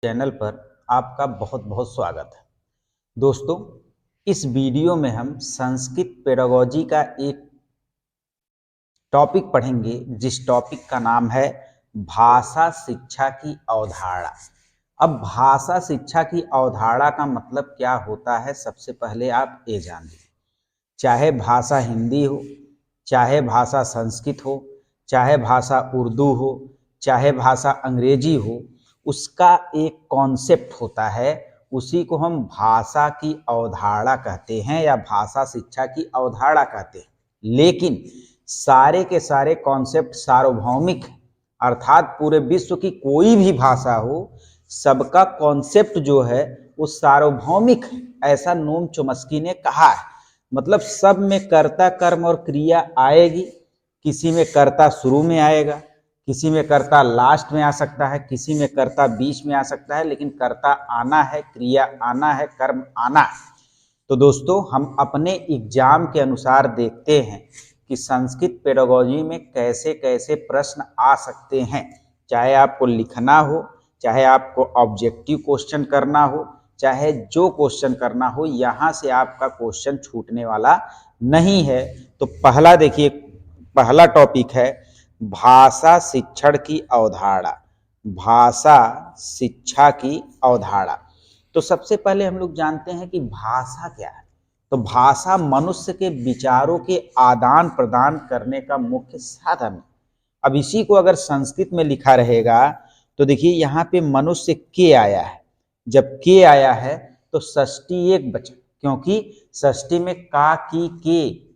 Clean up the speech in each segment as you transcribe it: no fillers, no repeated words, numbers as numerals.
Channel पर आपका बहुत बहुत स्वागत है। दोस्तों, इस वीडियो में हम संस्कृत पेडागोजी का एक टॉपिक पढ़ेंगे जिस टॉपिक का नाम है भाषा शिक्षा की अवधारणा। अब भाषा शिक्षा की अवधारणा का मतलब क्या होता है, सबसे पहले आप ये जान लीजिए। चाहे भाषा हिंदी हो, चाहे भाषा संस्कृत हो, चाहे भाषा उर्दू हो, चाहे भाषा अंग्रेजी हो, उसका एक कॉन्सेप्ट होता है, उसी को हम भाषा की अवधारणा कहते हैं या भाषा शिक्षा की अवधारणा कहते हैं। लेकिन सारे के सारे कॉन्सेप्ट सार्वभौमिक, अर्थात पूरे विश्व की कोई भी भाषा हो, सबका कॉन्सेप्ट जो है वो सार्वभौमिक है, ऐसा नोम चोम्स्की ने कहा है। मतलब सब में कर्ता कर्म और क्रिया आएगी, किसी में कर्ता शुरू में आएगा, किसी में कर्ता लास्ट में आ सकता है, किसी में कर्ता बीच में आ सकता है, लेकिन कर्ता आना है, क्रिया आना है, कर्म आना है। तो दोस्तों, हम अपने एग्जाम के अनुसार देखते हैं कि संस्कृत पेडागोजी में कैसे कैसे प्रश्न आ सकते हैं। चाहे आपको लिखना हो, चाहे आपको ऑब्जेक्टिव क्वेश्चन करना हो, चाहे जो क्वेश्चन करना हो, यहाँ से आपका क्वेश्चन छूटने वाला नहीं है। तो पहला देखिए, पहला टॉपिक है भाषा शिक्षण की अवधारणा। भाषा शिक्षा की अवधारणा। तो सबसे पहले हम लोग जानते हैं कि भाषा क्या है। तो भाषा मनुष्य के विचारों के आदान प्रदान करने का मुख्य साधन है। अब इसी को अगर संस्कृत में लिखा रहेगा तो देखिए, यहाँ पे मनुष्य के आया है। जब के आया है तो षष्ठी एक वचन, क्योंकि षष्ठी में का की के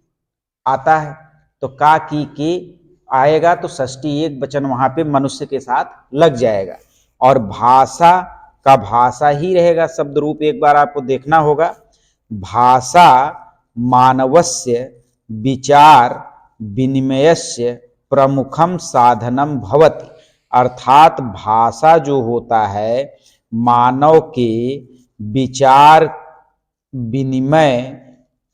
आता है, तो का की के आएगा तो षष्ठी एक वचन वहां पे मनुष्य के साथ लग जाएगा। और भाषा का भाषा ही रहेगा शब्द रूप, एक बार आपको देखना होगा। भाषा मानवस्य विचार विनिमयस्य प्रमुखम साधनम भवति। अर्थात भाषा जो होता है मानव के विचार विनिमय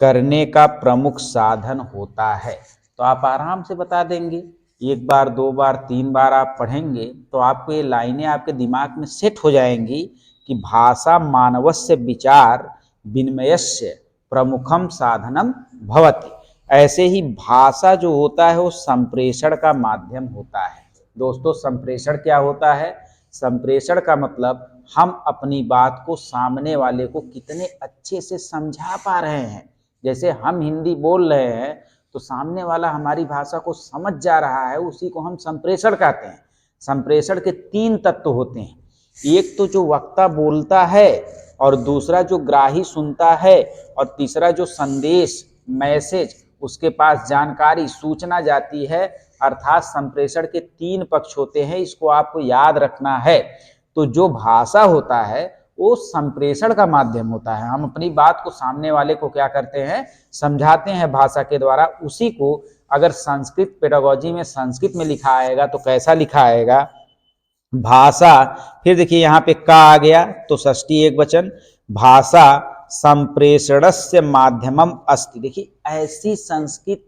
करने का प्रमुख साधन होता है। तो आप आराम से बता देंगे, एक बार दो बार तीन बार आप पढ़ेंगे तो आपको ये लाइनें आपके दिमाग में सेट हो जाएंगी कि भाषा मानवस्य विचार विनिमयस्य प्रमुखम साधनम भवति। ऐसे ही भाषा जो होता है वो संप्रेषण का माध्यम होता है। दोस्तों, संप्रेषण क्या होता है? संप्रेषण का मतलब हम अपनी बात को सामने वाले को कितने अच्छे से समझा पा रहे हैं। जैसे हम हिंदी बोल रहे हैं तो सामने वाला हमारी भाषा को समझ जा रहा है, उसी को हम संप्रेषण कहते हैं। संप्रेषण के तीन तत्व होते हैं। एक तो जो वक्ता बोलता है, और दूसरा जो ग्राही सुनता है, और तीसरा जो संदेश मैसेज उसके पास जानकारी सूचना जाती है। अर्थात संप्रेषण के तीन पक्ष होते हैं, इसको आपको याद रखना है। तो जो भाषा होता है वो संप्रेषण का माध्यम होता है। हम अपनी बात को सामने वाले को क्या करते हैं, समझाते हैं भाषा के द्वारा। उसी को अगर संस्कृत पेडागोजी में संस्कृत में लिखा आएगा तो कैसा लिखा आएगा? भाषा, फिर देखिए यहाँ पे का आ गया तो षष्ठी एक वचन, भाषा संप्रेषणस्य माध्यमम अस्ति। देखिए, ऐसी संस्कृत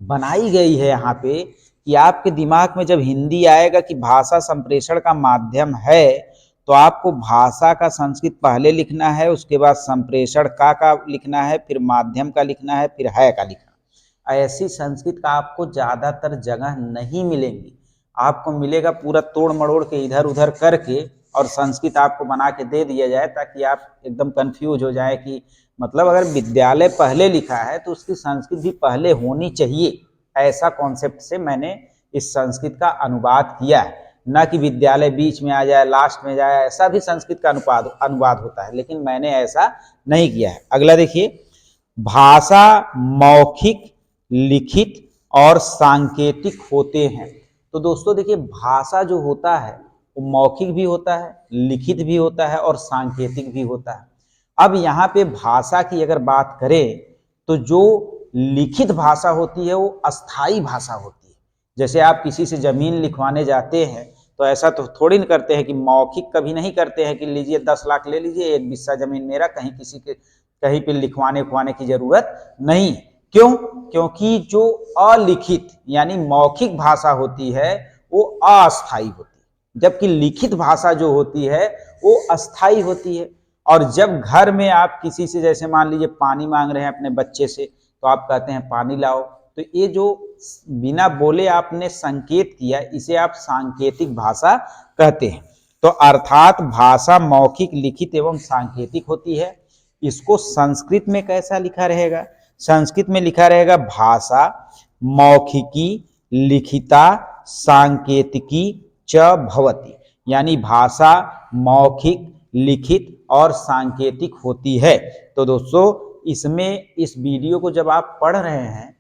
बनाई गई है यहाँ पे कि आपके दिमाग में जब हिंदी आएगा कि भाषा संप्रेषण का माध्यम है, तो आपको भाषा का संस्कृत पहले लिखना है, उसके बाद संप्रेषण का लिखना है, फिर माध्यम का लिखना है, फिर है का लिखना। ऐसी संस्कृत का आपको ज्यादातर जगह नहीं मिलेंगी। आपको मिलेगा पूरा तोड़ मड़ोड़ के इधर उधर करके और संस्कृत आपको बना के दे दिया जाए, ताकि आप एकदम कंफ्यूज हो जाए कि मतलब अगर विद्यालय पहले लिखा है तो उसकी संस्कृत भी पहले होनी चाहिए। ऐसा कॉन्सेप्ट से मैंने इस संस्कृत का अनुवाद किया है, न कि विद्यालय बीच में आ जाए लास्ट में जाए। ऐसा भी संस्कृत का अनुवाद होता है, लेकिन मैंने ऐसा नहीं किया है। अगला देखिए, भाषा मौखिक, लिखित और सांकेतिक होते हैं। तो दोस्तों देखिए, भाषा जो होता है वो मौखिक भी होता है, लिखित भी होता है और सांकेतिक भी होता है। अब यहाँ पे भाषा की अगर बात करें तो जो लिखित भाषा होती है वो अस्थाई भाषा होती है। जैसे आप किसी से जमीन लिखवाने जाते हैं तो ऐसा तो थोड़ी न करते हैं कि मौखिक कभी नहीं करते हैं कि लीजिए 10 लाख ले लीजिए, एक बिस्सा जमीन मेरा, कहीं किसी के कहीं पे लिखवाने की जरूरत नहीं। क्यों? क्योंकि जो अलिखित यानी मौखिक भाषा होती है वो अस्थाई होती है। जबकि लिखित भाषा जो होती है वो अस्थाई होती है। और जब घर में आप किसी से, जैसे मान लीजिए पानी मांग रहे हैं अपने बच्चे से, तो आप कहते हैं पानी लाओ, तो ये जो बिना बोले आपने संकेत किया, इसे आप सांकेतिक भाषा कहते हैं। तो अर्थात भाषा मौखिक, लिखित एवं सांकेतिक होती है। इसको संस्कृत में कैसा लिखा रहेगा? संस्कृत में लिखा रहेगा भाषा मौखिकी लिखिता सांकेतिकी च भवति, यानी भाषा मौखिक, लिखित और सांकेतिक होती है। तो दोस्तों, इसमें इस वीडियो को जब आप पढ़ रहे हैं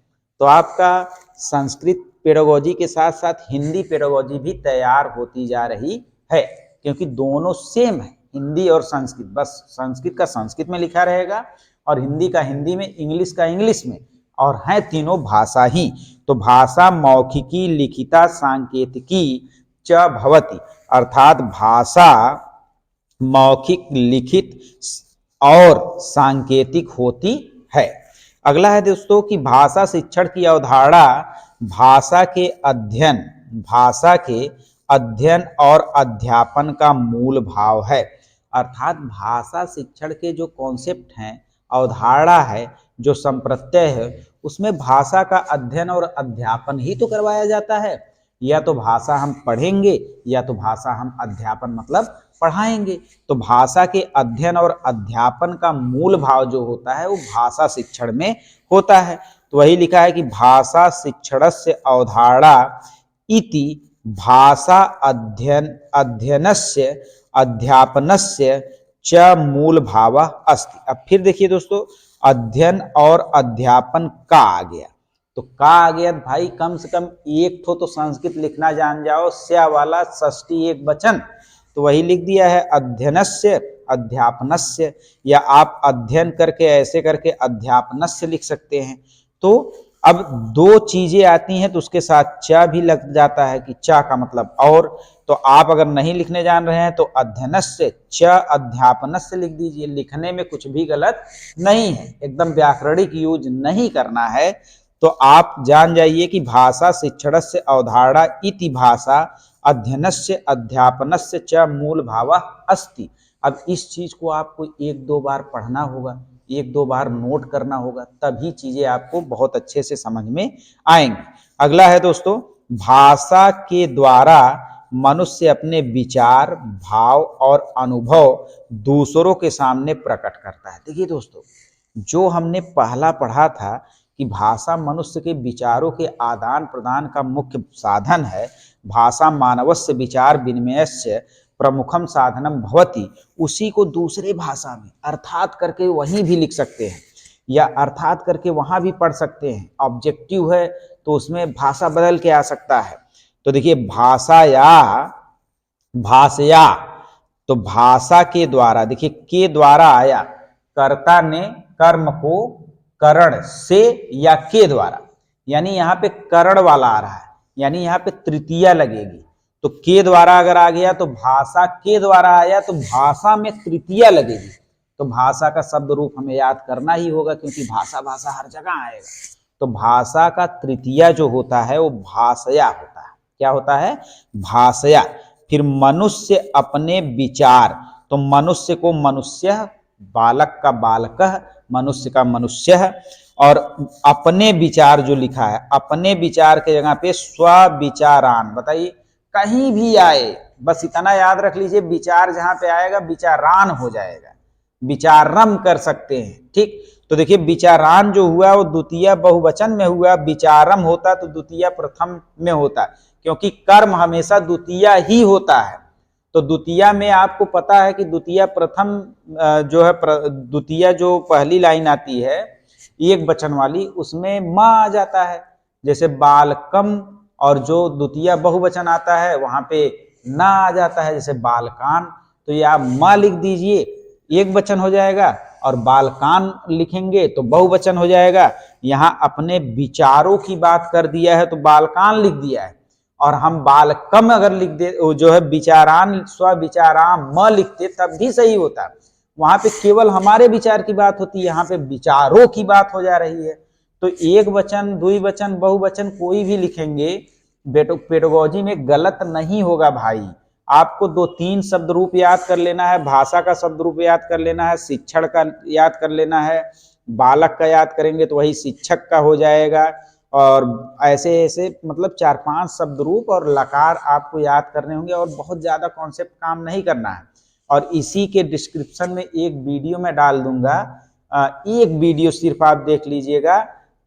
तो आपका संस्कृत पेडागोजी के साथ साथ हिंदी पेडागोजी भी तैयार होती जा रही है, क्योंकि दोनों सेम है, हिंदी और संस्कृत। बस संस्कृत का संस्कृत में लिखा रहेगा और हिंदी का हिंदी में, इंग्लिश का इंग्लिश में, और है तीनों भाषा ही। तो भाषा मौखिकी लिखिता सांकेतिकी च भवति, अर्थात भाषा मौखिक, लिखित और सांकेतिक होती है। अगला है दोस्तों कि भाषा शिक्षण की अवधारणा भाषा के अध्ययन और अध्यापन का मूल भाव है। अर्थात भाषा शिक्षण के जो कॉन्सेप्ट हैं, अवधारणा है, जो संप्रत्यय है, उसमें भाषा का अध्ययन और अध्यापन ही तो करवाया जाता है। या तो भाषा हम पढ़ेंगे या तो भाषा हम अध्यापन मतलब पढ़ाएंगे। तो भाषा के अध्ययन और अध्यापन का मूल भाव जो होता है वो भाषा शिक्षण में होता है। तो वही लिखा है कि भाषा शिक्षणस्य अवधारणा इति भाषा अध्ययनस्य अध्यापनस्य च मूल भाव अस्ति। अब फिर देखिए दोस्तों, अध्ययन और अध्यापन का आ गया, तो का आ गया भाई, कम से कम एक तो संस्कृत लिखना जान जाओ, स्या वाला षष्ठी एक वचन, तो वही लिख दिया है अध्ययनस्य अध्यापनस्य, या आप अध्ययन करके ऐसे करके अध्यापनस्य लिख सकते हैं। तो अब दो चीजें आती हैं तो उसके साथ च भी लग जाता है कि च का मतलब और। तो आप अगर नहीं लिखने जान रहे हैं तो अध्ययनस्य च अध्यापनस्य लिख दीजिए, लिखने में कुछ भी गलत नहीं है, एकदम व्याकरणिक यूज नहीं करना है। तो आप जान जाइए कि भाषा शिक्षणस्य अवधारणा इति भाषा अध्ययनस्य अध्यापनस्य च मूल भाव अस्ति। अब इस चीज को आपको एक दो बार पढ़ना होगा, एक दो बार नोट करना होगा, तभी चीजें आपको बहुत अच्छे से समझ में आएंगी। अगला है दोस्तों, भाषा के द्वारा मनुष्य अपने विचार, भाव और अनुभव दूसरों के सामने प्रकट करता है। देखिए दोस्तों, जो हमने पहला पढ़ा था कि भाषा मनुष्य के विचारों के आदान प्रदान का मुख्य साधन है, भाषा मानवस्य विचार विनिमयस्य प्रमुखम साधनम भवति, उसी को दूसरे भाषा में अर्थात करके वहीं भी लिख सकते हैं या अर्थात करके वहां भी पढ़ सकते हैं। ऑब्जेक्टिव है तो उसमें भाषा बदल के आ सकता है। तो देखिए, भाषया, तो भाषा के द्वारा, देखिए के द्वारा आया, कर्ता ने कर्म को करण से या के द्वारा, यानी यहाँ पे करण वाला आ रहा है, यानी यहाँ पे तृतीया लगेगी। तो के द्वारा अगर आ गया तो भाषा के द्वारा आया तो भाषा में तृतीया लगेगी। तो भाषा का शब्द रूप हमें याद करना ही होगा, क्योंकि भाषा भाषा हर जगह आएगा। तो भाषा का तृतीया जो होता है वो भाषया होता है। क्या होता है? भाषया। फिर मनुष्य अपने विचार, तो मनुष्य को मनुष्य, बालक का बालकः, मनुष्य का मनुष्य, और अपने विचार जो लिखा है, अपने विचार के जगह पे स्वविचारान, बताइए कहीं भी आए बस इतना याद रख लीजिए, विचार जहां पे आएगा विचारान हो जाएगा, विचारम कर सकते हैं। ठीक, तो देखिए विचारान जो हुआ वो द्वितीय बहुवचन में हुआ, विचारम होता तो द्वितीय प्रथम में होता, क्योंकि कर्म हमेशा द्वितीय ही होता है। तो द्वितीय में आपको पता है कि द्वितीय प्रथम जो है, द्वितीय जो पहली लाइन आती है एक वचन वाली, उसमें माँ आ जाता है, जैसे बालकम, और जो द्वितीय बहुवचन आता है वहां पे ना आ जाता है, जैसे बालकान। तो या माँ लिख दीजिए, एक वचन हो जाएगा, और बालकान लिखेंगे तो बहुवचन हो जाएगा। यहाँ अपने विचारों की बात कर दिया है तो बालकान लिख दिया है, और हम बालकम अगर लिख दे, जो है विचारान स्वविचाराम म लिखते तब भी सही होता। वहां पे केवल हमारे विचार की बात होती है, यहाँ पे विचारों की बात हो जा रही है। तो एक वचन, द्विवचन, बहुवचन कोई भी लिखेंगे पेडागोजी में गलत नहीं होगा भाई। आपको 2-3 शब्द रूप याद कर लेना है, भाषा का शब्द रूप याद कर लेना है, शिक्षण का याद कर लेना है, बालक का याद करेंगे तो वही शिक्षक का हो जाएगा, और ऐसे ऐसे मतलब 4-5 शब्द रूप और लकार आपको याद करने होंगे, और बहुत ज़्यादा कॉन्सेप्ट काम नहीं करना है। और इसी के डिस्क्रिप्शन में एक वीडियो मैं डाल दूंगा, एक वीडियो सिर्फ आप देख लीजिएगा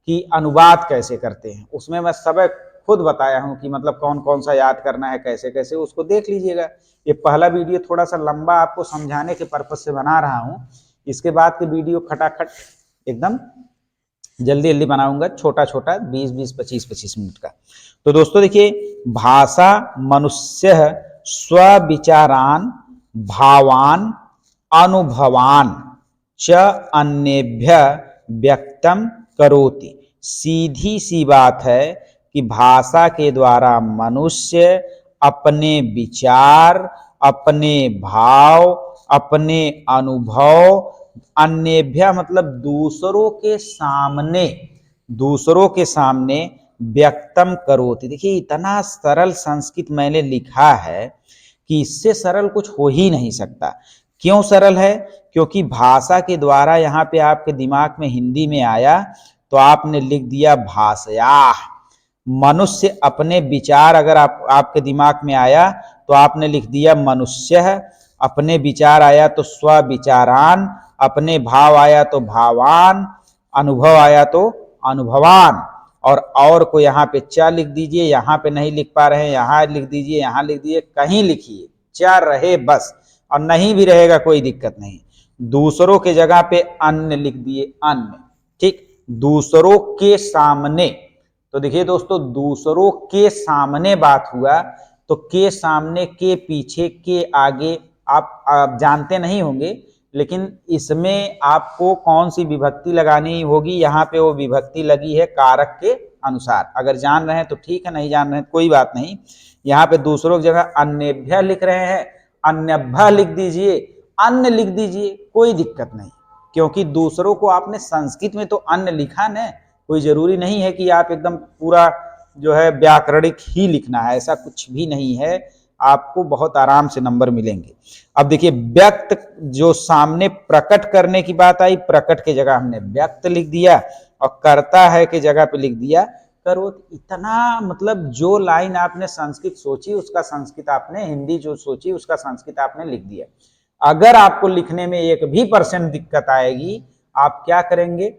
कि अनुवाद कैसे करते हैं, उसमें मैं सब खुद बताया हूं कि मतलब कौन कौन सा याद करना है, कैसे कैसे, उसको देख लीजिएगा। ये पहला वीडियो थोड़ा सा लंबा आपको समझाने के पर्पज से बना रहा हूं, इसके बाद के वीडियो खटाखट एकदम जल्दी जल्दी बनाऊंगा, छोटा छोटा 20-20, 25-25 मिनट का। तो दोस्तों देखिए, भाषा मनुष्य स्वविचारान भावान अनुभवान च अन्येभ्य व्यक्तम करोति। सीधी सी बात है कि भाषा के द्वारा मनुष्य अपने विचार, अपने भाव, अपने अनुभव अन्येभ्य मतलब दूसरों के सामने व्यक्तम करोति। देखिए इतना सरल संस्कृत मैंने लिखा है कि इससे सरल कुछ हो ही नहीं सकता। क्यों सरल है? क्योंकि भाषा के द्वारा यहाँ पे आपके दिमाग में हिंदी में आया तो आपने लिख दिया भाषया। मनुष्य अपने विचार अगर आपके दिमाग में आया तो आपने लिख दिया मनुष्य, अपने विचार आया तो स्वविचारान, अपने भाव आया तो भावान, अनुभव आया तो अनुभवान, और को यहाँ पे च लिख दीजिए, यहाँ पे नहीं लिख पा रहे हैं यहाँ लिख दीजिए, यहाँ लिख दीजिए, कहीं लिखिए, च रहे बस, और नहीं भी रहेगा कोई दिक्कत नहीं। दूसरों के जगह पे अन्य लिख दिए, अन्य, ठीक, दूसरों के सामने। तो देखिए दोस्तों, दूसरों के सामने बात हुआ तो के सामने, के पीछे, के आगे आप जानते नहीं होंगे, लेकिन इसमें आपको कौन सी विभक्ति लगानी होगी, यहाँ पे वो विभक्ति लगी है कारक के अनुसार। अगर जान रहे हैं तो ठीक है, नहीं जान रहे हैं कोई बात नहीं। यहाँ पे दूसरों की जगह अन्यभ्य लिख रहे हैं, अन्यभ्य लिख दीजिए, अन्य लिख दीजिए, कोई दिक्कत नहीं, क्योंकि दूसरों को आपने संस्कृत में तो अन्य लिखा न, कोई जरूरी नहीं है कि आप एकदम पूरा जो है व्याकरणिक ही लिखना है, ऐसा कुछ भी नहीं है, आपको बहुत आराम से नंबर मिलेंगे। अब देखिए, व्यक्त जो सामने प्रकट करने की बात आई, प्रकट के जगह हमने व्यक्त लिख दिया, और करता है के जगह पे लिख दिया करो। इतना मतलब जो लाइन आपने संस्कृत सोची उसका संस्कृत आपने, हिंदी जो सोची उसका संस्कृत आपने लिख दिया। अगर आपको लिखने में 1% दिक्कत आएगी, आप क्या करेंगे,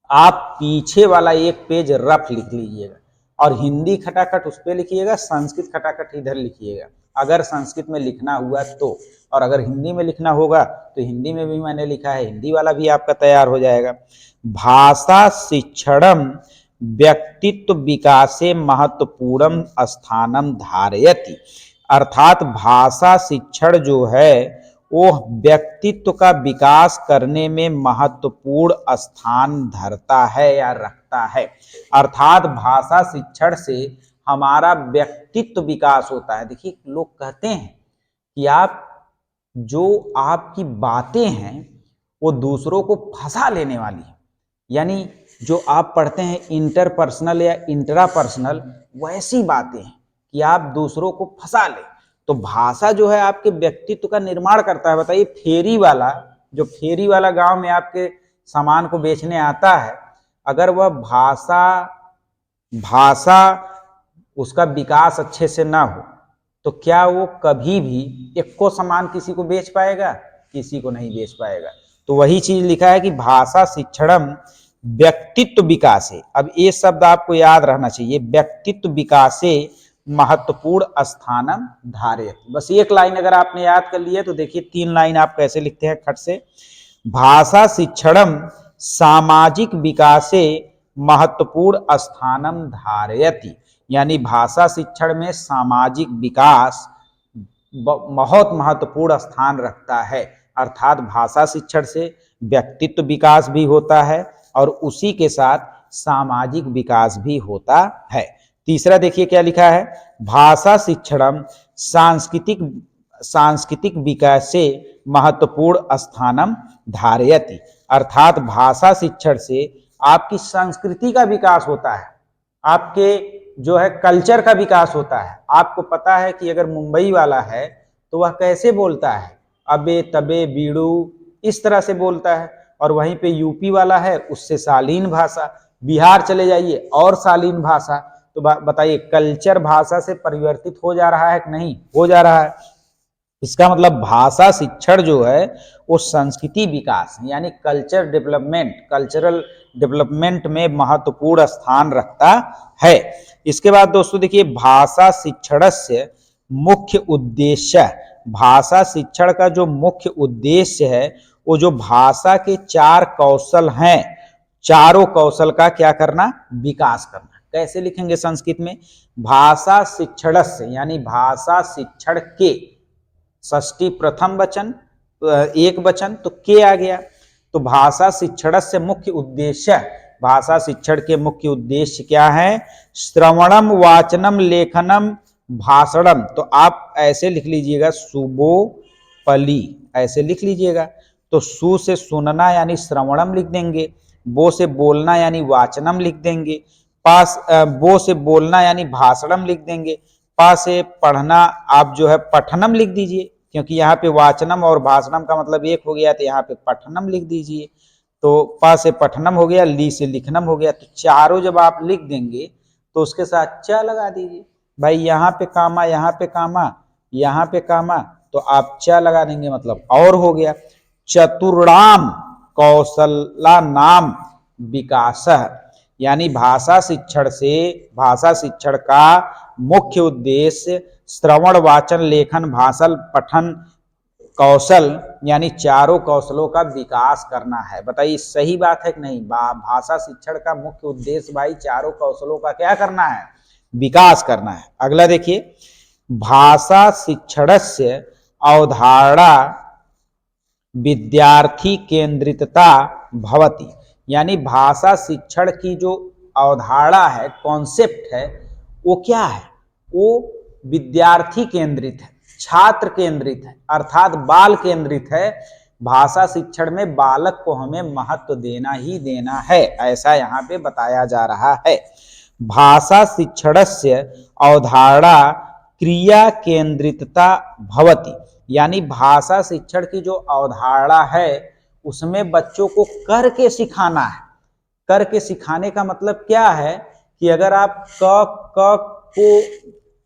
आप पीछे वाला एक पेज रफ लिख लीजिएगा, और हिंदी खटाखट उस पर लिखिएगा, संस्कृत खटाखट इधर लिखिएगा, अगर संस्कृत में लिखना हुआ तो। और अगर हिंदी में लिखना होगा तो हिंदी में भी मैंने लिखा है, हिंदी वाला भी आपका तैयार हो जाएगा। भाषा शिक्षणम व्यक्तित्व विकासे महत्वपूर्ण स्थानम धारयति। अर्थात भाषा शिक्षण जो है वो व्यक्तित्व का विकास करने में महत्वपूर्ण स्थान धरता है या रखता है। अर्थात भाषा शिक्षण से हमारा व्यक्तित्व विकास होता है। देखिए, लोग कहते हैं कि आप जो आपकी बातें हैं वो दूसरों को फंसा लेने वाली है, यानी जो आप पढ़ते हैं इंटरपर्सनल या इंट्रापर्सनल, वैसी बातें हैं कि आप दूसरों को फंसा लें। तो भाषा जो है आपके व्यक्तित्व का निर्माण करता है। बताइए, फेरी वाला गांव में आपके सामान को बेचने आता है, अगर वह भाषा उसका विकास अच्छे से ना हो तो क्या वो कभी भी एको सामान किसी को बेच पाएगा? किसी को नहीं बेच पाएगा। तो वही चीज लिखा है कि भाषा शिक्षणम व्यक्तित्व विकासे। अब ये शब्द आपको याद रहना चाहिए, व्यक्तित्व विकासे महत्वपूर्ण स्थानम धारयत। बस एक लाइन अगर आपने याद कर लिया तो देखिए 3 लाइन आप कैसे लिखते हैं खट से। भाषा शिक्षणम सामाजिक विकासे महत्वपूर्ण स्थानम धारयति, यानी भाषा शिक्षण में सामाजिक विकास बहुत महत्वपूर्ण स्थान रखता है। अर्थात भाषा शिक्षण से व्यक्तित्व विकास भी होता है और उसी के साथ सामाजिक विकास भी होता है। तीसरा देखिए क्या लिखा है, भाषा शिक्षणम सांस्कृतिक विकास से महत्वपूर्ण स्थानम धारयति। अर्थात भाषा शिक्षण से आपकी संस्कृति का विकास होता है, आपके जो है कल्चर का विकास होता है। आपको पता है कि अगर मुंबई वाला है तो वह कैसे बोलता है, अबे तबे बीड़ू, इस तरह से बोलता है। और वहीं पे यूपी वाला है, उससे शालीन भाषा। बिहार चले जाइए और शालीन भाषा। तो बताइए, कल्चर भाषा से परिवर्तित हो जा रहा है कि नहीं हो जा रहा है। इसका मतलब भाषा शिक्षण जो है वो संस्कृति विकास यानी कल्चरल डेवलपमेंट में महत्वपूर्ण स्थान रखता है। इसके बाद दोस्तों देखिए, भाषा शिक्षण से मुख्य उद्देश्य, भाषा शिक्षण का जो मुख्य उद्देश्य है वो जो भाषा के 4 कौशल हैं, चारों कौशल का क्या करना, विकास करना। कैसे लिखेंगे संस्कृत में, भाषा शिक्षण से यानी भाषा शिक्षण के, षष्ठी प्रथम वचन एक वचन तो के आ गया। तो भाषा शिक्षण से मुख्य उद्देश्य, भाषा शिक्षण के मुख्य उद्देश्य क्या है, श्रवणम वाचनम लेखनम भाषणम। तो आप ऐसे लिख लीजिएगा, सुबोपली ऐसे लिख लीजिएगा। तो सु से सुनना यानी श्रवणम लिख देंगे, बो से बोलना यानी वाचनम लिख देंगे, पास बो से बोलना यानी भाषणम लिख देंगे, पा से पढ़ना आप जो है पठनम लिख दीजिए, क्योंकि यहाँ पे वाचनम और भाषणम का मतलब एक हो गया, तो यहाँ पे पठनम लिख दीजिए। तो पा से पठनम हो गया, ली से लिखनम हो गया। तो चारों जब आप लिख देंगे तो उसके साथ च लगा दीजिए। भाई यहाँ पे कामा, यहाँ पे कामा, यहाँ पे कामा, तो आप च लगा देंगे, मतलब और हो गया। चतुर्णाम कौशला नाम विकास, यानी भाषा शिक्षण से, भाषा शिक्षण का मुख्य उद्देश्य श्रवण वाचन लेखन भाषण पठन कौशल यानी चारों कौशलों का विकास करना है। बताइए सही बात है कि नहीं। भाषा शिक्षण का मुख्य उद्देश्य भाई चारों कौशलों का क्या करना है, विकास करना है। अगला देखिए, भाषा शिक्षण से अवधारणा विद्यार्थी केंद्रितता भवति, यानी भाषा शिक्षण की जो अवधारणा है, कॉन्सेप्ट है, वो क्या है, वो विद्यार्थी केंद्रित है, छात्र केंद्रित है, अर्थात बाल केंद्रित है। भाषा शिक्षण में बालक को हमें महत्व देना ही देना है, ऐसा यहाँ पे बताया जा रहा है। भाषा शिक्षण से अवधारणा क्रिया केंद्रितता भवति, यानी भाषा शिक्षण की जो अवधारणा है उसमें बच्चों को करके सिखाना है। करके सिखाने का मतलब क्या है कि अगर आप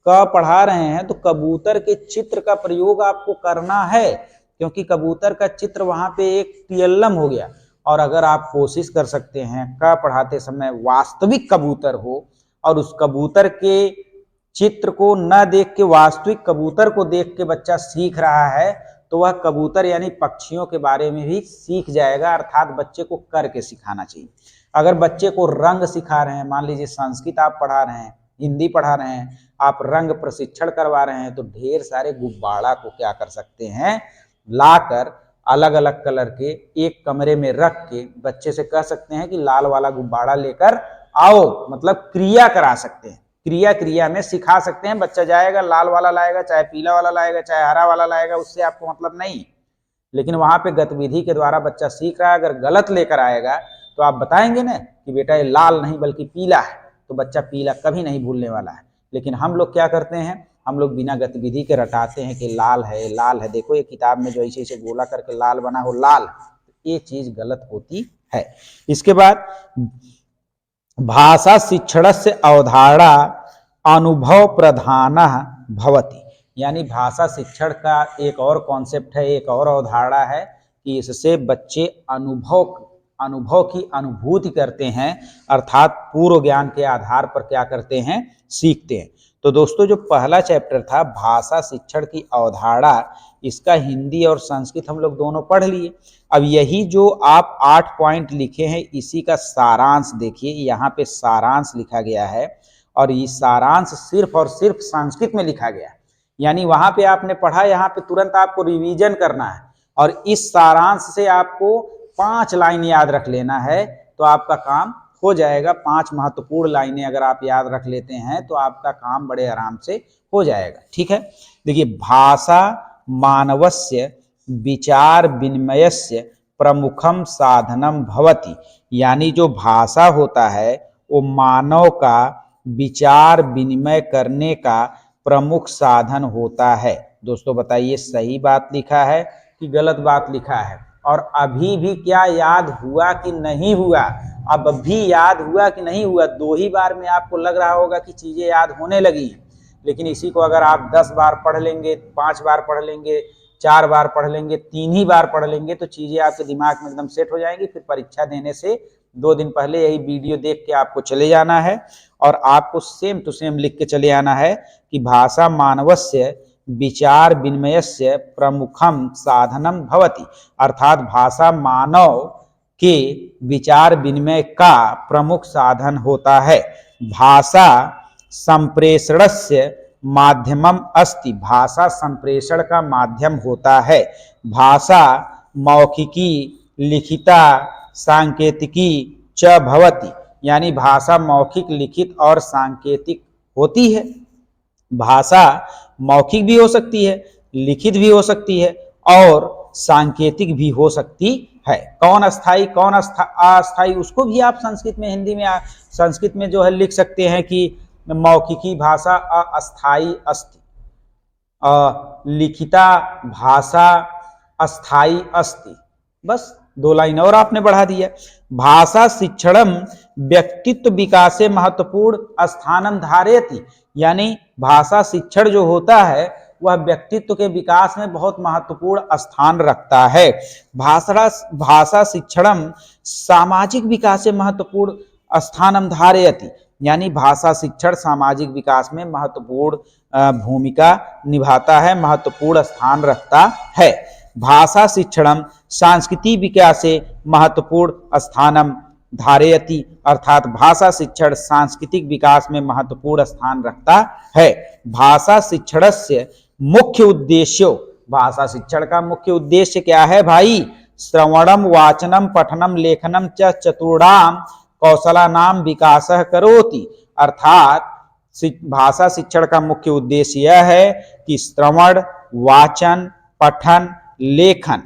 क पढ़ा रहे हैं तो कबूतर के चित्र का प्रयोग आपको करना है, क्योंकि कबूतर का चित्र वहां पे एक टीएलएम हो गया। और अगर आप कोशिश कर सकते हैं क पढ़ाते समय वास्तविक कबूतर हो और उस कबूतर के चित्र को न देख के वास्तविक कबूतर को देख के बच्चा सीख रहा है, तो वह कबूतर यानी पक्षियों के बारे में भी सीख जाएगा। अर्थात बच्चे को करके सिखाना चाहिए। अगर बच्चे को रंग सिखा रहे हैं, मान लीजिए संस्कृत आप पढ़ा रहे हैं, हिंदी पढ़ा रहे हैं, आप रंग प्रशिक्षण करवा रहे हैं, तो ढेर सारे गुब्बारा को क्या कर सकते हैं, लाकर अलग अलग कलर के एक कमरे में रख के बच्चे से कह सकते हैं कि लाल वाला गुब्बारा लेकर आओ, मतलब क्रिया करा सकते हैं। क्रिया में सिखा सकते हैं। बच्चा जाएगा, लाल वाला लाएगा, चाहे पीला वाला लाएगा, चाहे हरा वाला लाएगा, उससे आपको मतलब नहीं, लेकिन वहां पे गतिविधि के द्वारा बच्चा सीख रहा है। अगर गलत लेकर आएगा तो आप बताएंगे ना कि बेटा ये लाल नहीं बल्कि पीला है, तो बच्चा पीला कभी नहीं भूलने वाला है। लेकिन हम लोग क्या करते हैं, हम लोग बिना गतिविधि के रटाते हैं कि लाल है, लाल है, देखो ये किताब में जो ऐसे ऐसे गोला करके लाल बना हो लाल, ये चीज गलत होती है। इसके बाद भाषा शिक्षण से अवधारणा अनुभव प्रधान भवति, यानी भाषा शिक्षण का एक और कॉन्सेप्ट है, एक और अवधारणा है कि इससे बच्चे अनुभव की अनुभूति करते हैं, अर्थात पूर्व ज्ञान के आधार पर क्या करते हैं, सीखते हैं। तो दोस्तों जो पहला चैप्टर था भाषा शिक्षण की अवधारणा, इसका हिंदी और संस्कृत हम लोग दोनों पढ़ लिए। अब यही जो आप 8 पॉइंट लिखे हैं इसी का सारांश देखिए, यहाँ पे सारांश लिखा गया है और ये सारांश सिर्फ और सिर्फ संस्कृत में लिखा गया है। यानी वहां पे आपने पढ़ा, यहाँ पे तुरंत आपको रिवीजन करना है और इस सारांश से आपको 5 लाइन याद रख लेना है, तो आपका काम हो जाएगा। 5 महत्वपूर्ण लाइनें अगर आप याद रख लेते हैं तो आपका काम बड़े आराम से हो जाएगा। ठीक है, देखिए, भाषा मानवस्य विचार विनिमयस्य प्रमुखम साधनम भवति, यानी जो भाषा होता है वो मानव का विचार विनिमय करने का प्रमुख साधन होता है। दोस्तों बताइए सही बात लिखा है कि गलत बात लिखा है? और अभी भी क्या याद हुआ कि नहीं हुआ? अब भी याद हुआ कि नहीं हुआ? 2 ही बार में आपको लग रहा होगा कि चीजें याद होने लगी, लेकिन इसी को अगर आप 10 बार पढ़ लेंगे, 5 बार पढ़ लेंगे, 4 बार पढ़ लेंगे, 3 ही बार पढ़ लेंगे तो चीजें आपके दिमाग में एकदम सेट हो जाएंगी। फिर परीक्षा देने से 2 दिन पहले यही वीडियो देख के आपको चले जाना है और आपको सेम टू सेम लिख के चले आना है कि भाषा मानवस्य विचार विनिमयस्य प्रमुखम साधनम भवति, अर्थात भाषा मानव के विचार विनिमय का प्रमुख साधन होता है। भाषा संप्रेषणस्य माध्यमम अस्ति, भाषा संप्रेषण का माध्यम होता है। भाषा मौखिकी लिखिता सांकेतिकी च भवति, यानी भाषा मौखिक लिखित और सांकेतिक होती है। भाषा मौखिक भी हो सकती है, लिखित भी हो सकती है और सांकेतिक भी हो सकती है। कौन अस्थाई कौन अस्थाई उसको भी आप संस्कृत में हिंदी में संस्कृत में जो है लिख सकते हैं कि मौखिकी भाषा अस्थाई अस्ति, लिखिता भाषा अस्थाई अस्ति। बस 2 लाइन और आपने बढ़ा दिया। भाषा शिक्षणम व्यक्तित्व विकासे महत्वपूर्ण स्थानम धारयति, यानी भाषा शिक्षण जो होता है वह व्यक्तित्व के विकास में बहुत महत्वपूर्ण स्थान रखता है। भाषा शिक्षणम सामाजिक विकासे महत्वपूर्ण स्थानम धारयति, यानी भाषा शिक्षण सामाजिक विकास में महत्वपूर्ण भूमिका निभाता है, महत्वपूर्ण स्थान रखता है। भाषा शिक्षणम सांस्कृतिक विकासे महत्वपूर्ण स्थानम धारयति, अर्थात भाषा शिक्षण सांस्कृतिक विकास में महत्वपूर्ण स्थान रखता है। भाषा शिक्षणस्य मुख्य उद्देश्यों, भाषा शिक्षण का मुख्य उद्देश्य क्या है भाई? श्रवणम वाचनम पठनम लेखनम च चतुर्णाम कौशलानाम विकासः करोति, अर्थात भाषा शिक्षण का मुख्य उद्देश्य यह है कि श्रवण वाचन पठन लेखन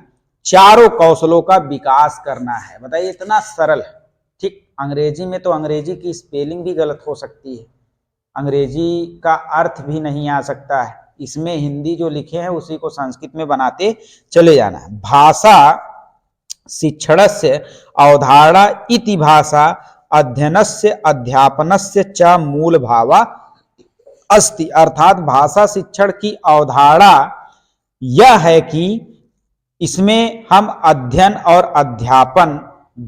चारों कौशलों का विकास करना है। बताइए इतना सरल है। ठीक, अंग्रेजी में तो अंग्रेजी की स्पेलिंग भी गलत हो सकती है, अंग्रेजी का अर्थ भी नहीं आ सकता है, इसमें हिंदी जो लिखे हैं उसी को संस्कृत में बनाते चले जाना है। भाषा शिक्षणस्य अवधारणा इति भाषा अध्ययनस्य अध्यापनस्य च मूल भावा अस्ति, अर्थात भाषा शिक्षण की अवधारणा यह है कि इसमें हम अध्ययन और अध्यापन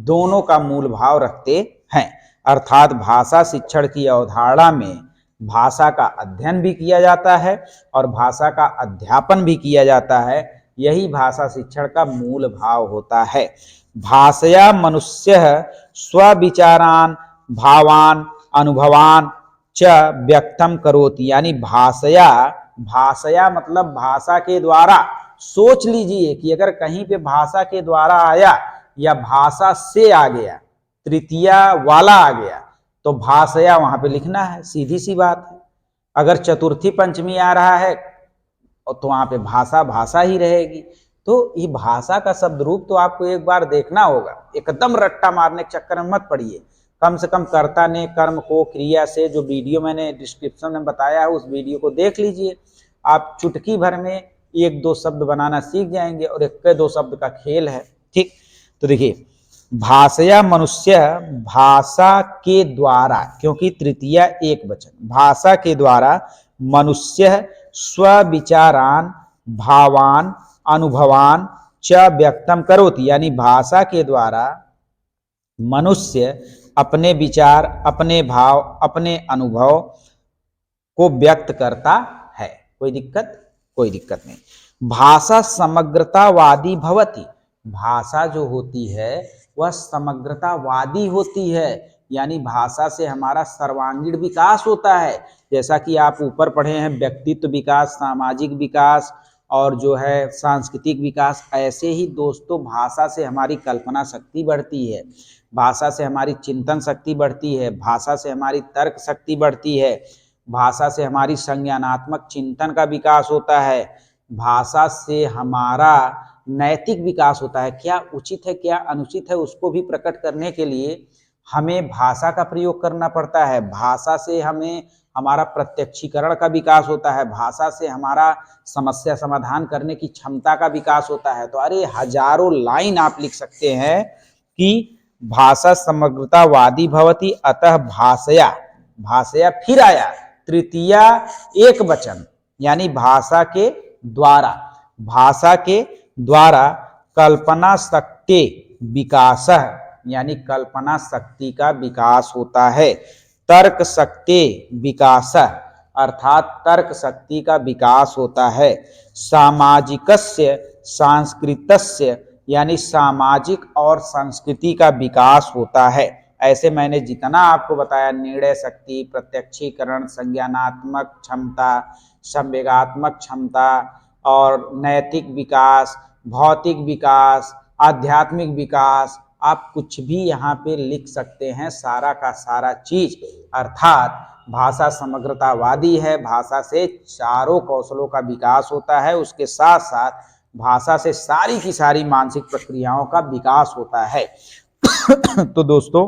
दोनों का मूल भाव रखते हैं। अर्थात भाषा शिक्षण की अवधारणा में भाषा का अध्ययन भी किया जाता है और भाषा का अध्यापन भी किया जाता है, यही भाषा शिक्षण का मूल भाव होता है। भाषया मनुष्य स्वविचारान भावान अनुभवान च व्यक्तम करोति, यानी भाषया मतलब भाषा के द्वारा। सोच लीजिए कि अगर कहीं पे भाषा के द्वारा आया या भाषा से आ गया, तृतीया वाला आ गया, तो भाषया वहां पे लिखना है, सीधी सी बात है। अगर चतुर्थी पंचमी आ रहा है तो वहां पे भाषा ही रहेगी। तो ये भाषा का शब्द रूप तो आपको एक बार देखना होगा, एकदम रट्टा मारने के चक्कर में मत पड़िए। कम से कम कर्ता ने कर्म को क्रिया से, जो वीडियो मैंने डिस्क्रिप्शन में बताया है उस वीडियो को देख लीजिए, आप चुटकी भर में 1-2 शब्द बनाना सीख जाएंगे और 1-2 शब्द का खेल है। ठीक, तो देखिए भाषया मनुष्य, भाषा के द्वारा, क्योंकि तृतीया एक वचन, भाषा के द्वारा मनुष्य स्वविचारान भावान अनुभवान च व्यक्तम करोति, यानी भाषा के द्वारा मनुष्य अपने विचार, अपने भाव, अपने अनुभव को व्यक्त करता है। कोई दिक्कत नहीं। भाषा समग्रतावादी भवति, भाषा जो होती है वह समग्रतावादी होती है, यानी भाषा से हमारा सर्वांगीण विकास होता है। जैसा कि आप ऊपर पढ़े हैं, व्यक्तित्व विकास, सामाजिक विकास और जो है सांस्कृतिक विकास, ऐसे ही दोस्तों भाषा से हमारी कल्पना शक्ति बढ़ती है, भाषा से हमारी चिंतन शक्ति बढ़ती है, भाषा से हमारी तर्क शक्ति बढ़ती है, भाषा से हमारी संज्ञानात्मक चिंतन का विकास होता है, भाषा से हमारा नैतिक विकास होता है। क्या उचित है क्या अनुचित है उसको भी प्रकट करने के लिए हमें भाषा का प्रयोग करना पड़ता है, भाषा से हमें हमारा प्रत्यक्षीकरण का विकास होता है, भाषा से हमारा समस्या समाधान करने की क्षमता का विकास होता है। तो अरे हजारों लाइन आप लिख सकते हैं कि भाषा समग्रतावादी भवति अतः भाषया, भाषया फिर आया तृतीया एक वचन, यानी भाषा के द्वारा, भाषा के द्वारा कल्पना शक्ति विकास, यानी कल्पना शक्ति का विकास होता है। तर्क शक्ति विकास अर्थात तर्क शक्ति का विकास होता है। सामाजिकस्य सांस्कृतस्य, यानी सामाजिक और संस्कृति का विकास होता है। ऐसे मैंने जितना आपको बताया, निर्णय शक्ति, प्रत्यक्षीकरण, संज्ञानात्मक क्षमता, संवेगात्मक क्षमता और नैतिक विकास, भौतिक विकास, आध्यात्मिक विकास, आप कुछ भी यहाँ पे लिख सकते हैं, सारा का सारा चीज। अर्थात भाषा समग्रतावादी है, भाषा से चारों कौशलों का विकास होता है, उसके साथ साथ भाषा से सारी की सारी मानसिक प्रक्रियाओं का विकास होता है। तो दोस्तों,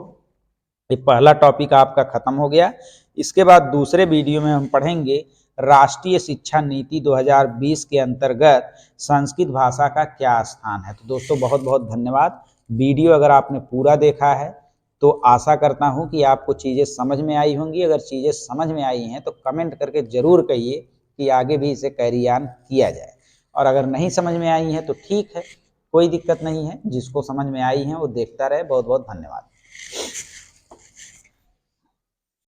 ये पहला टॉपिक आपका खत्म हो गया। इसके बाद दूसरे वीडियो में हम पढ़ेंगे राष्ट्रीय शिक्षा नीति 2020 के अंतर्गत संस्कृत भाषा का क्या स्थान है। तो दोस्तों, बहुत बहुत धन्यवाद। वीडियो अगर आपने पूरा देखा है तो आशा करता हूं कि आपको चीज़ें समझ में आई होंगी। अगर चीज़ें समझ में आई हैं तो कमेंट करके ज़रूर कहिए कि आगे भी इसे कैरी ऑन किया जाए, और अगर नहीं समझ में आई हैं तो ठीक है, कोई दिक्कत नहीं है, जिसको समझ में आई है वो देखता रहे। बहुत बहुत धन्यवाद।